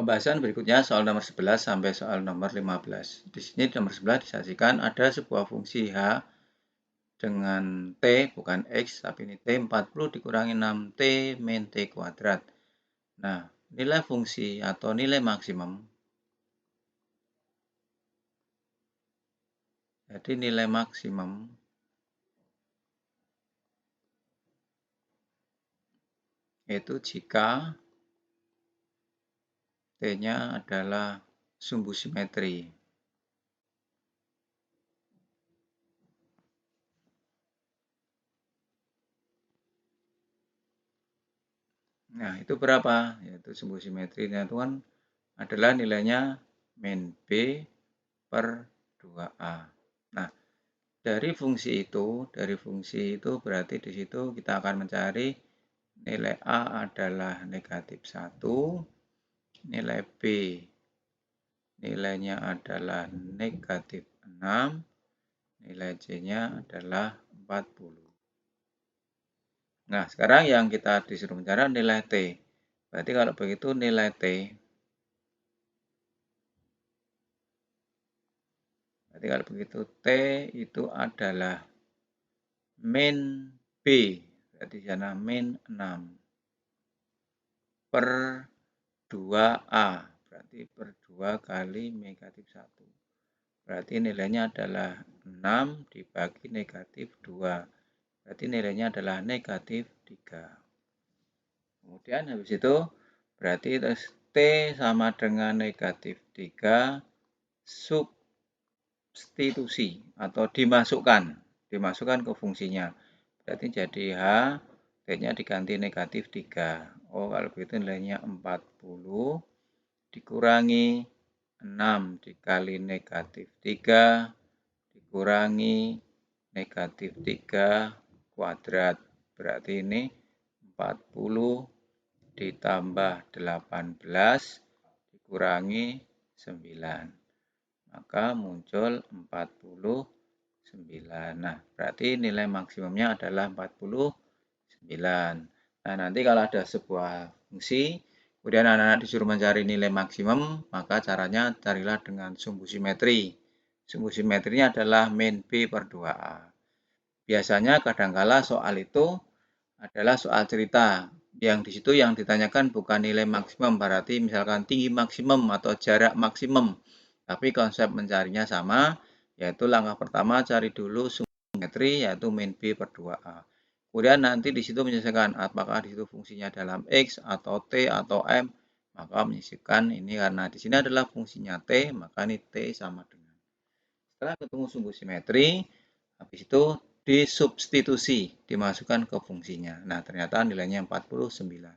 Pembahasan berikutnya soal nomor 11 sampai soal nomor 15. Di sini nomor 11 disajikan ada sebuah fungsi H dengan T, bukan X, tapi ini T 40 dikurangi 6T min T kuadrat. Nah, nilai fungsi atau nilai maksimum. Jadi nilai maksimum yaitu jika T-nya adalah sumbu simetri. Nah, itu berapa? Yaitu sumbu simetrinya itu kan adalah nilainya min B per 2A. Nah, dari fungsi itu berarti di situ kita akan mencari nilai A adalah negatif 1, nilai B nilainya adalah negatif 6, nilai C-nya adalah 40. Nah, sekarang yang kita disuruh mencari nilai T. Berarti kalau begitu nilai T. Berarti kalau begitu T itu adalah min B. Berarti di sana min 6 per 2A. Berarti per 2 kali negatif 1. Berarti nilainya adalah 6 dibagi negatif 2. Berarti nilainya adalah negatif 3. Kemudian habis itu berarti T sama dengan negatif 3 substitusi atau dimasukkan ke fungsinya. Berarti jadi H, T-nya diganti negatif 3. Oh, kalau begitu nilainya 40 dikurangi 6 dikali negatif 3 dikurangi negatif 3 kuadrat. Berarti ini 40 ditambah 18 dikurangi 9. Maka muncul 49. Nah, berarti nilai maksimumnya adalah 49. Nah, nanti kalau ada sebuah fungsi, kemudian anak-anak disuruh mencari nilai maksimum, maka caranya carilah dengan sumbu simetri. Sumbu simetrinya adalah min B per 2A. Biasanya kadangkala soal itu adalah soal cerita. Yang di situ yang ditanyakan bukan nilai maksimum, berarti misalkan tinggi maksimum atau jarak maksimum. Tapi konsep mencarinya sama, yaitu langkah pertama cari dulu sumbu simetri, yaitu min B per 2A. Kemudian nanti di situ menyelesaikan apakah di situ fungsinya dalam X atau T atau M, maka menyisipkan ini karena di sini adalah fungsinya T, maka ini T sama dengan. Setelah ketemu sumbu simetri, habis itu disubstitusi, dimasukkan ke fungsinya. Nah, ternyata nilainya 49.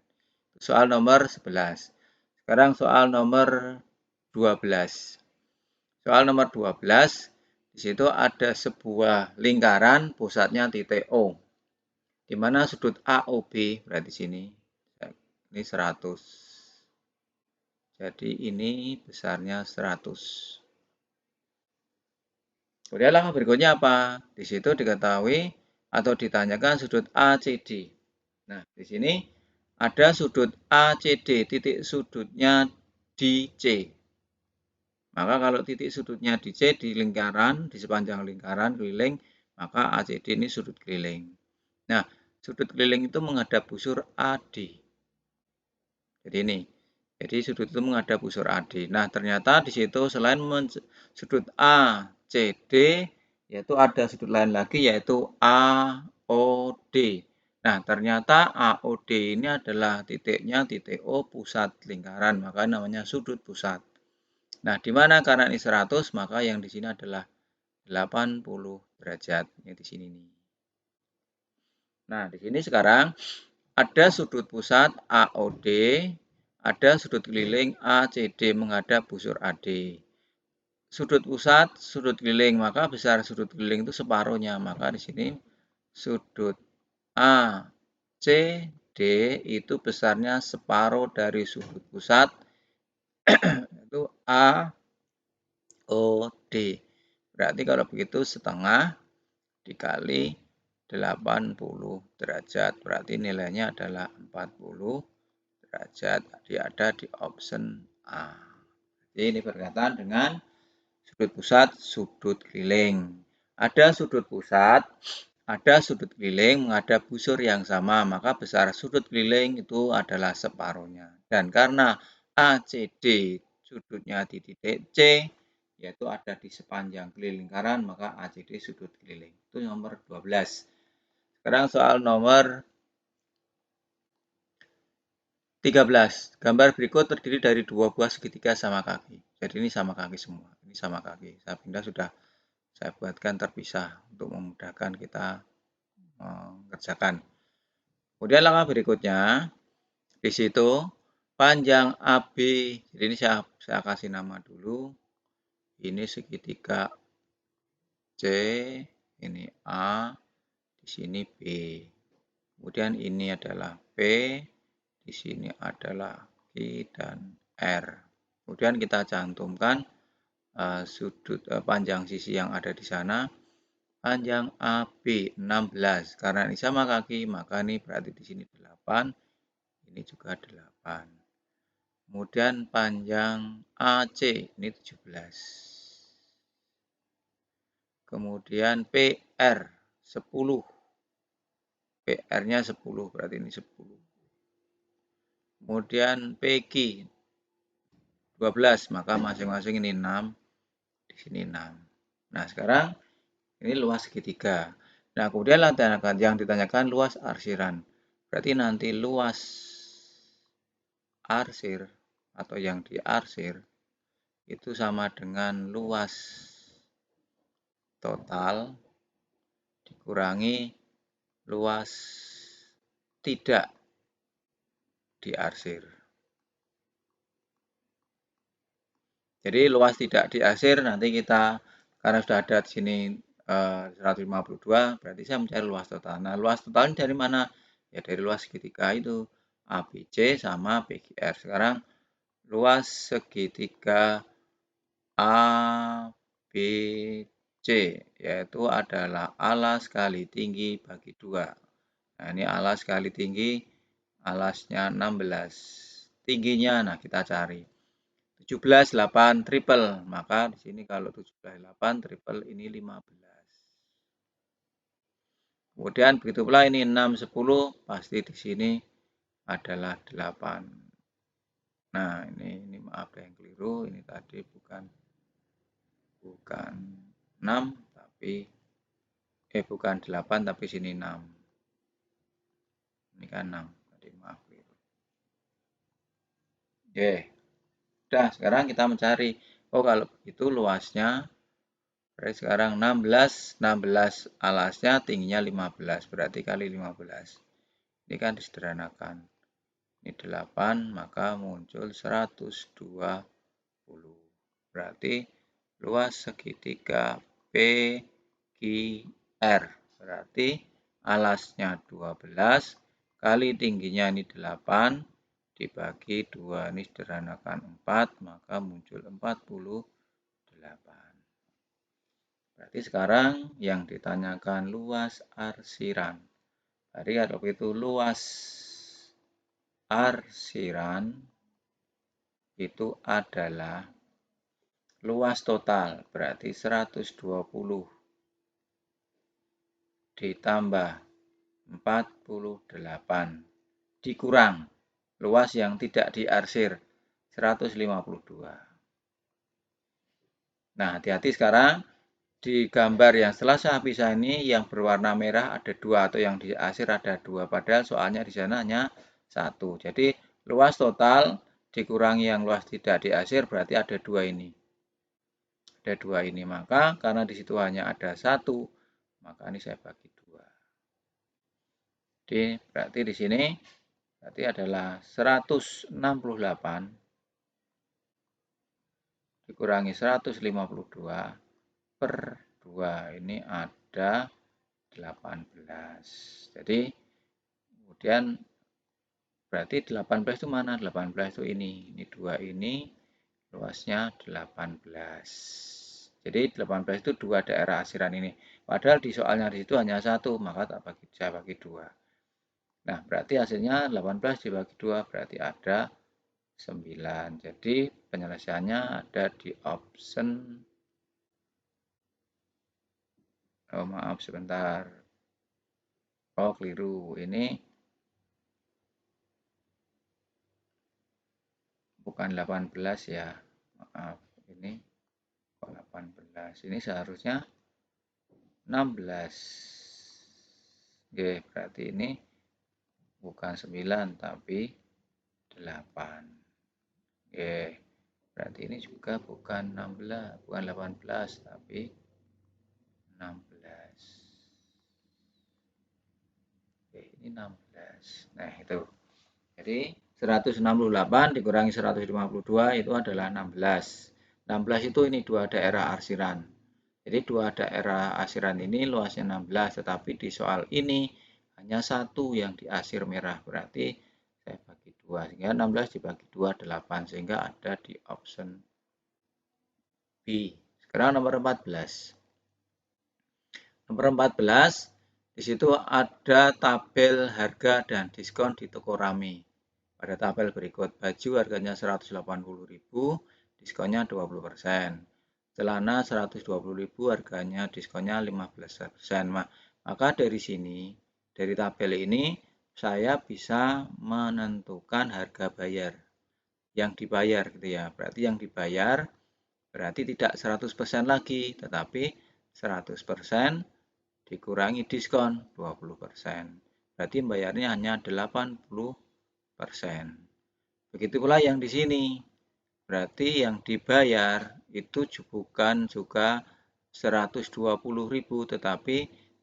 Soal nomor 11. Sekarang soal nomor 12. Soal nomor 12, di situ ada sebuah lingkaran pusatnya titik O. Di mana sudut AOB berarti sini. Ini 100. Jadi ini besarnya 100. Kemudian langkah berikutnya apa? Di situ diketahui atau ditanyakan sudut ACD. Nah, di sini ada sudut ACD, titik sudutnya di C. Maka kalau titik sudutnya di C di lingkaran, di sepanjang lingkaran keliling, maka ACD ini sudut keliling. Nah, sudut keliling itu menghadap busur AD. Jadi ini. Jadi sudut itu menghadap busur AD. Nah, ternyata di situ selain sudut ACD, yaitu ada sudut lain lagi yaitu AOD. Nah, ternyata AOD ini adalah titiknya titik O pusat lingkaran, maka namanya sudut pusat. Nah, di mana karena ini 100, maka yang di sini adalah 80 derajat. Ini di sini nih. Nah, di sini sekarang ada sudut pusat AOD, ada sudut keliling ACD menghadap busur AD. Sudut pusat, sudut keliling, maka besar sudut keliling itu separuhnya. Maka di sini sudut ACD itu besarnya separuh dari sudut pusat, itu AOD. Berarti kalau begitu setengah dikali 80 derajat. Berarti nilainya adalah 40 derajat. Jadi ada di option A. Jadi ini berkaitan dengan sudut pusat, sudut keliling. Ada sudut pusat, ada sudut keliling menghadap busur yang sama, maka besar sudut keliling itu adalah separuhnya. Dan karena ACD sudutnya di titik C, yaitu ada di sepanjang keliling lingkaran, maka ACD sudut keliling. Itu nomor 12. Sekarang soal nomor 13. Gambar berikut terdiri dari dua buah segitiga sama kaki. Jadi ini sama kaki semua. Ini sama kaki. Saya pindah sudah saya buatkan terpisah untuk memudahkan kita mengerjakan. Kemudian langkah berikutnya, di situ panjang AB, jadi ini saya kasih nama dulu. Ini segitiga C, ini A, di sini B. Kemudian ini adalah P, di sini adalah Q dan R. Kemudian kita cantumkan sudut panjang sisi yang ada di sana. Panjang AB 16. Karena ini sama kaki, maka ini berarti di sini 8. Ini juga 8. Kemudian panjang AC ini 17. Kemudian PR 10. PR-nya 10, berarti ini 10. Kemudian PQ 12, maka masing-masing ini 6, di sini 6. Nah, sekarang ini luas segitiga. Nah, kemudian yang ditanyakan luas arsiran. Berarti nanti luas arsir atau yang diarsir itu sama dengan luas total dikurangi luas tidak diarsir. Jadi luas tidak diarsir nanti kita, karena sudah ada di sini 152, berarti saya mencari luas total. Nah, luas total ini dari mana? Ya dari luas segitiga itu, ABC sama PQR. Sekarang luas segitiga ABC yaitu adalah alas kali tinggi bagi 2. Nah, ini alas kali tinggi, alasnya 16. Tingginya, nah kita cari. 17, 8, triple. Maka di sini kalau 17, 8, triple ini 15. Kemudian begitu pula ini 6, 10, pasti di sini adalah 8. Nah, ini maaf ada yang keliru. Ini tadi bukan 6, tapi bukan 8, tapi sini 6. Ini kan 6. Tadi maaf keliru. Oke. Udah, sekarang kita mencari. Oh, kalau begitu luasnya berarti sekarang 16 alasnya tingginya 15, berarti kali 15. Ini kan disederhanakan. Ini 8, maka muncul 120. Berarti luas segitiga PQR. Berarti alasnya 12 kali tingginya ini 8 dibagi 2, ini sederhanakan 4, maka muncul 48. Berarti sekarang yang ditanyakan luas arsiran. Jadi kalau begitu luas arsiran itu adalah luas total, berarti 120 ditambah 48 dikurang luas yang tidak diarsir 152. Nah, hati-hati sekarang di gambar yang setelah saya pisah ini yang berwarna merah ada 2 atau yang diarsir ada 2, padahal soalnya di sana hanya 1. Jadi luas total dikurangi yang luas tidak diarsir berarti ada 2 ini. Ada 2 ini, maka karena di situ hanya ada 1, maka ini saya bagi 2. Jadi berarti di sini berarti adalah 168 dikurangi 152 per 2, ini ada 18. Jadi kemudian berarti 18 itu mana? 18 itu ini 2 ini luasnya 18. Jadi 18 itu 2 daerah arsiran ini. Padahal di soalnya di situ hanya 1, maka saya bagi 2. Nah, berarti hasilnya 18 dibagi 2 berarti ada 9. Jadi penyelesaiannya ada di option, oh maaf sebentar, oh keliru, ini bukan 18 ya, maaf, ini kok 18, ini seharusnya 16. Oke, berarti ini bukan 9 tapi 8. Oke, berarti ini juga bukan 16, bukan 18 tapi 16. Oke, ini 16. Nah, itu. Jadi 168 dikurangi 152 itu adalah 16. 16 itu ini dua daerah arsiran. Jadi dua daerah arsiran ini luasnya 16, tetapi di soal ini hanya satu yang diarsir merah. Berarti saya bagi 2, sehingga 16 dibagi 2, 8. Sehingga ada di option B. Sekarang nomor 14. Nomor 14, di situ ada tabel harga dan diskon di toko Rami. Pada tabel berikut, baju harganya 180.000, diskonnya 20%. Celana 120.000, harganya diskonnya 15%. Maka dari sini, dari tabel ini, saya bisa menentukan harga bayar. Yang dibayar gitu ya. Berarti yang dibayar berarti tidak 100% lagi, tetapi 100% dikurangi diskon 20%. Berarti bayarnya hanya 80%. Begitu pula yang di sini. Berarti yang dibayar itu bukan juga 120.000, tetapi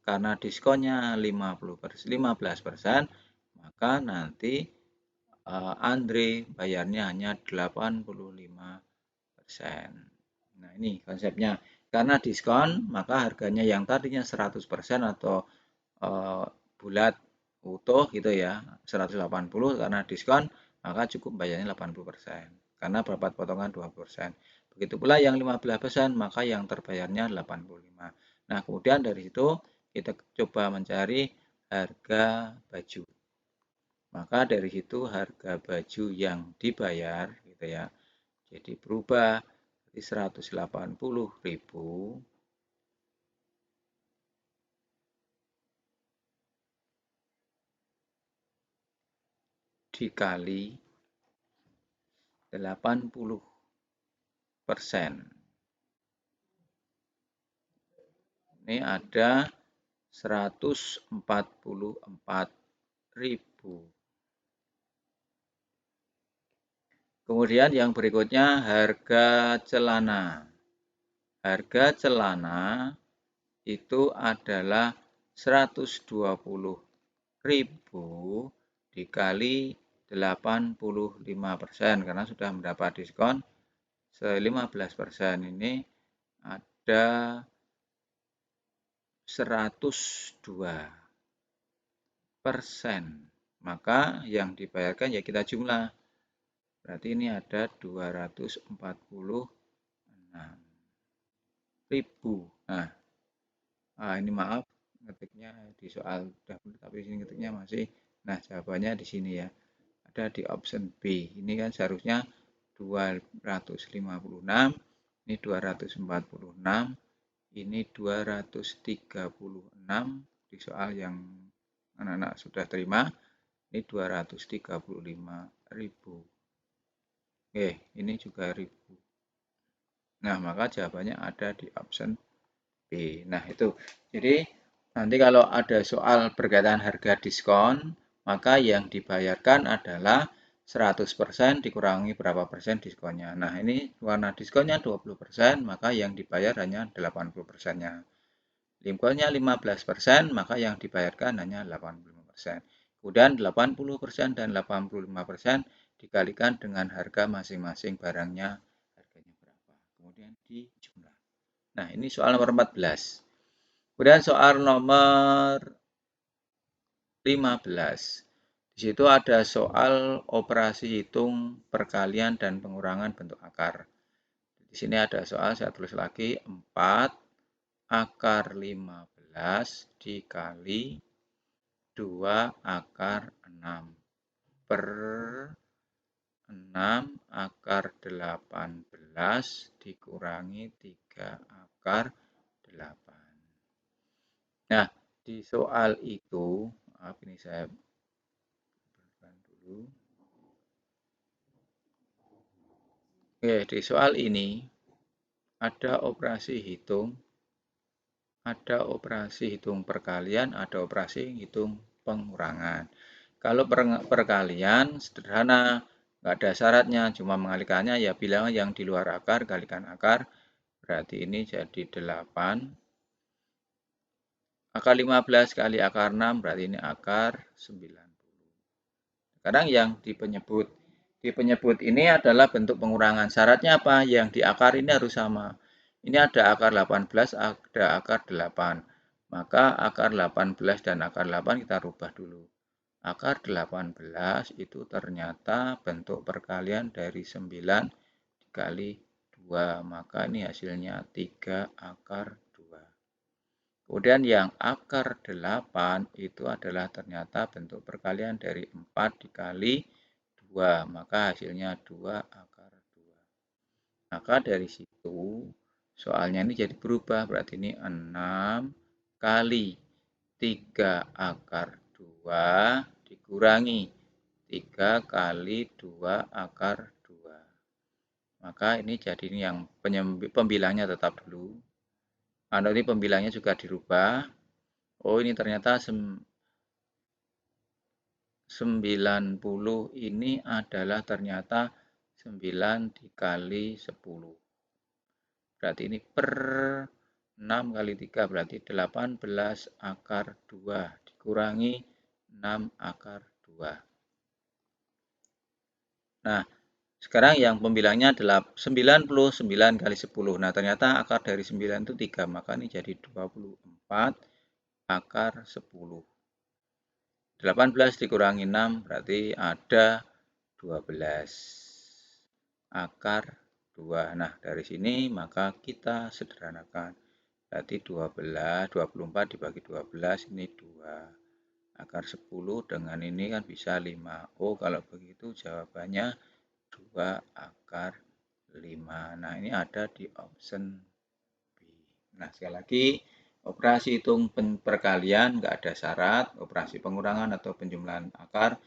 karena diskonnya 15%, maka nanti Andre bayarnya hanya 85%. Nah, ini konsepnya. Karena diskon, maka harganya yang tadinya 100% atau bulat utuh gitu ya, 180, karena diskon, maka cukup bayarnya 80%. Karena dapat potongan 20%. Begitu pula yang 15%, maka yang terbayarnya 85. Nah, kemudian dari situ kita coba mencari harga baju. Maka dari situ harga baju yang dibayar gitu ya. Jadi berubah dari 180.000 dikali 80%. Ini ada 144.000. Kemudian yang berikutnya harga celana. Harga celana itu adalah 120.000 dikali 85%, karena sudah mendapat diskon 15%, ini ada 102%. Maka yang dibayarkan ya kita jumlah. Berarti ini ada 246.000. Nah, ini maaf ngetiknya di soal dahulu, tapi di sini ngetiknya masih. Nah, jawabannya di sini ya. Ada di option B. Ini kan seharusnya 256, ini 246, ini 236 di soal yang anak-anak sudah terima. Ini 235.000. Oke, ini juga 1000. Nah, maka jawabannya ada di option B. Nah, itu. Jadi, nanti kalau ada soal berkaitan harga diskon, maka yang dibayarkan adalah 100% dikurangi berapa persen diskonnya. Nah, ini warna diskonnya 20%, maka yang dibayar hanya 80%-nya. Diskonnya 15%, maka yang dibayarkan hanya 85%. Kemudian 80% dan 85% dikalikan dengan harga masing-masing barangnya, harganya berapa. Kemudian dijumlah. Nah, ini soal nomor 14. Kemudian soal nomor 15. Di situ ada soal operasi hitung perkalian dan pengurangan bentuk akar. Di sini ada soal, saya tulis lagi, 4 akar 15 dikali 2 akar 6 per 6 6 akar 18 dikurangi 3 akar 8. Nah, di soal itu, ini saya bukan dulu. Oke, di soal ini ada operasi hitung, ada operasi hitung perkalian, ada operasi hitung pengurangan. Kalau perkalian sederhana, nggak ada syaratnya, cuma mengalikannya ya bilangan yang di luar akar kalikan akar, berarti ini jadi 8. Akar 15 kali akar 6 berarti ini akar 90. Sekarang yang di penyebut ini adalah bentuk pengurangan. Syaratnya apa? Yang di akar ini harus sama. Ini ada akar 18, ada akar 8. Maka akar 18 dan akar 8 kita rubah dulu. Akar 18 itu ternyata bentuk perkalian dari 9 dikali 2. Maka ini hasilnya 3 akar 2. Kemudian yang akar 8 itu adalah ternyata bentuk perkalian dari 4 dikali 2. Maka hasilnya 2 akar 2. Maka dari situ soalnya ini jadi berubah. Berarti ini 6 kali 3 akar 2 dikurangi 3 kali 2 akar 2. Maka ini jadi ini yang pembilangnya tetap dulu. Ini pembilangnya juga dirubah. Oh, ini ternyata 90 ini adalah ternyata 9 dikali 10. Berarti ini per 6 kali 3 berarti 18 akar 2 dikurangi 6 akar 2. Nah, sekarang yang pembilangnya adalah 99 kali 10. Nah, ternyata akar dari 9 itu 3, maka ini jadi 24 akar 10. 18 dikurangi 6 berarti ada 12 akar 2. Nah, dari sini maka kita sederhanakan. Berarti 24 dibagi 12 ini 2. Akar 10 dengan ini kan bisa 5. Oh, kalau begitu jawabannya 2 akar 5. Nah, ini ada di option B. Nah, sekali lagi, operasi hitung perkalian nggak ada syarat, operasi pengurangan atau penjumlahan akar,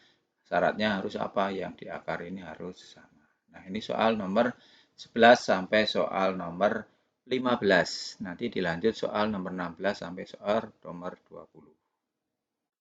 syaratnya harus apa? Yang di akar ini harus sama. Nah, ini soal nomor 11 sampai soal nomor 15. Nanti dilanjut soal nomor 16 sampai soal nomor 20.